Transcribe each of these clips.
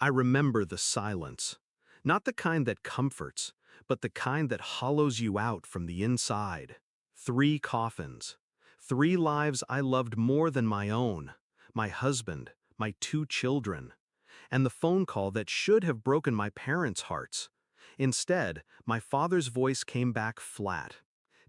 I remember the silence. Not the kind that comforts, but the kind that hollows you out from the inside. 3 coffins. 3 lives I loved more than my own. My husband, my 2 children. And the phone call that should have broken my parents' hearts. Instead, my father's voice came back flat.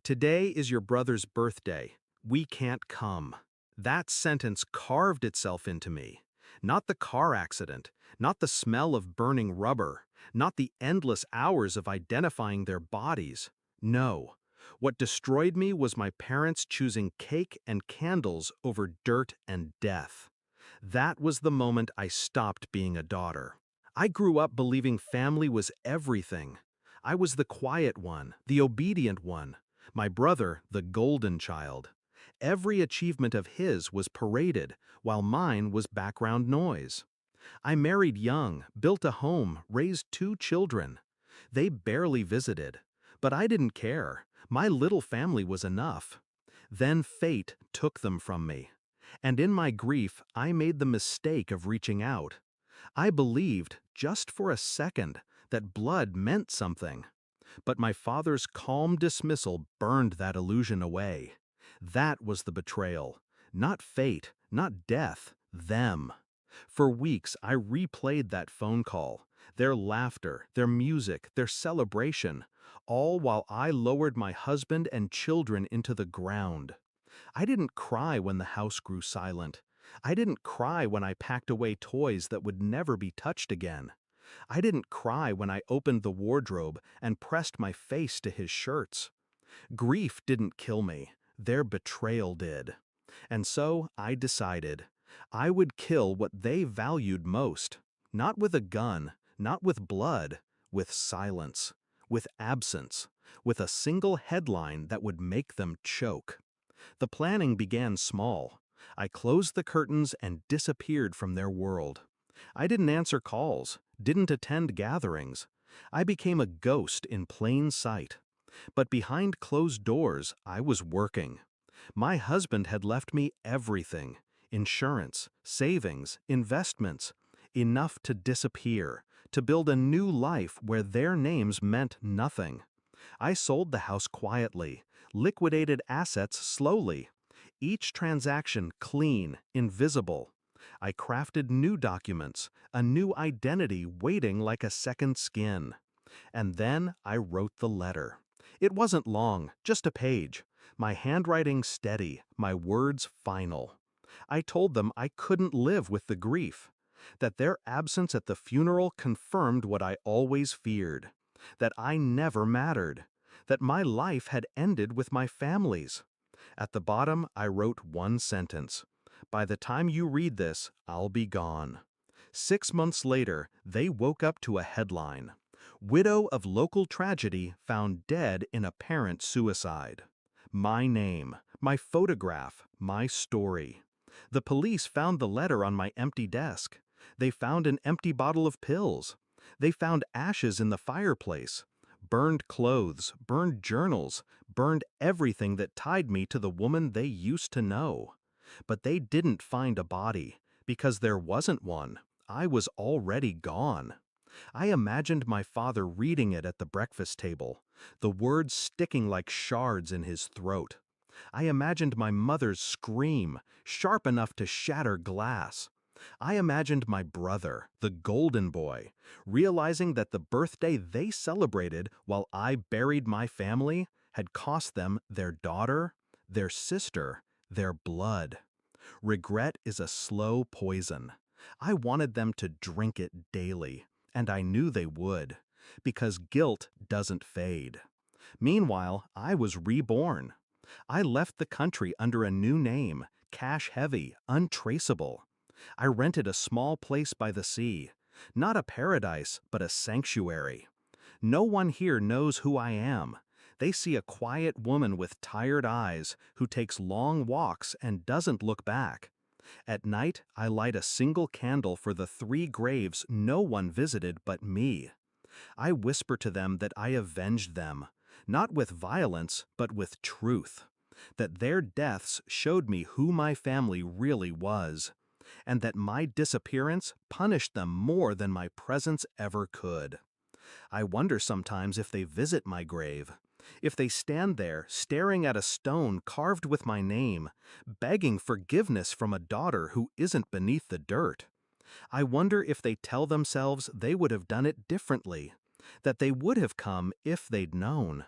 Today is your brother's birthday. We can't come. That sentence carved itself into me. Not the car accident, not the smell of burning rubber, not the endless hours of identifying their bodies. No. What destroyed me was my parents choosing cake and candles over dirt and death. That was the moment I stopped being a daughter. I grew up believing family was everything. I was the quiet one, the obedient one. My brother, the golden child. Every achievement of his was paraded, while mine was background noise. I married young, built a home, raised 2 children. They barely visited. But I didn't care. My little family was enough. Then fate took them from me. And in my grief, I made the mistake of reaching out. I believed, just for a second, that blood meant something. But my father's calm dismissal burned that illusion away. That was the betrayal. Not fate, not death, them. For weeks, I replayed that phone call, their laughter, their music, their celebration, all while I lowered my husband and children into the ground. I didn't cry when the house grew silent. I didn't cry when I packed away toys that would never be touched again. I didn't cry when I opened the wardrobe and pressed my face to his shirts. Grief didn't kill me. Their betrayal did. And so I decided I would kill what they valued most. Not with a gun, not with blood, with silence, with absence, with a single headline that would make them choke. The planning began small. I closed the curtains and disappeared from their world. I didn't answer calls, didn't attend gatherings. I became a ghost in plain sight. But behind closed doors, I was working. My husband had left me everything: insurance, savings, investments, enough to disappear, to build a new life where their names meant nothing. I sold the house quietly, liquidated assets slowly, each transaction clean, invisible. I crafted new documents, a new identity waiting like a second skin. And then I wrote the letter. It wasn't long, just a page. My handwriting steady, my words final. I told them I couldn't live with the grief. That their absence at the funeral confirmed what I always feared. That I never mattered. That my life had ended with my family's. At the bottom, I wrote one sentence. By the time you read this, I'll be gone. 6 months later, they woke up to a headline. Widow of local tragedy found dead in apparent suicide. My name, my photograph, my story. The police found the letter on my empty desk. They found an empty bottle of pills. They found ashes in the fireplace. Burned clothes, burned journals, burned everything that tied me to the woman they used to know. But they didn't find a body, because there wasn't one. I was already gone. I imagined my father reading it at the breakfast table, the words sticking like shards in his throat. I imagined my mother's scream, sharp enough to shatter glass. I imagined my brother, the golden boy, realizing that the birthday they celebrated while I buried my family had cost them their daughter, their sister, their blood. Regret is a slow poison. I wanted them to drink it daily, and I knew they would, because guilt doesn't fade. Meanwhile, I was reborn. I left the country under a new name, cash-heavy, untraceable. I rented a small place by the sea, not a paradise, but a sanctuary. No one here knows who I am. They see a quiet woman with tired eyes who takes long walks and doesn't look back. At night, I light a single candle for the 3 graves no one visited but me. I whisper to them that I avenged them, not with violence, but with truth. That their deaths showed me who my family really was. and that my disappearance punished them more than my presence ever could. I wonder sometimes if they visit my grave, if they stand there staring at a stone carved with my name, begging forgiveness from a daughter who isn't beneath the dirt. I wonder if they tell themselves they would have done it differently, that they would have come if they'd known.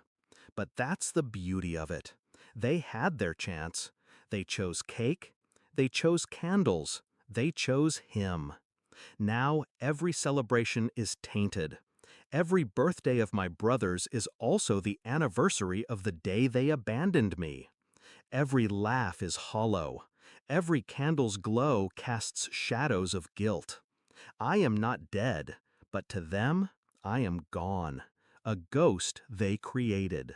But that's the beauty of it. They had their chance. They chose cake. They chose candles. They chose him. Now every celebration is tainted. Every birthday of my brothers is also the anniversary of the day they abandoned me. Every laugh is hollow. Every candle's glow casts shadows of guilt. I am not dead, but to them, I am gone, a ghost they created.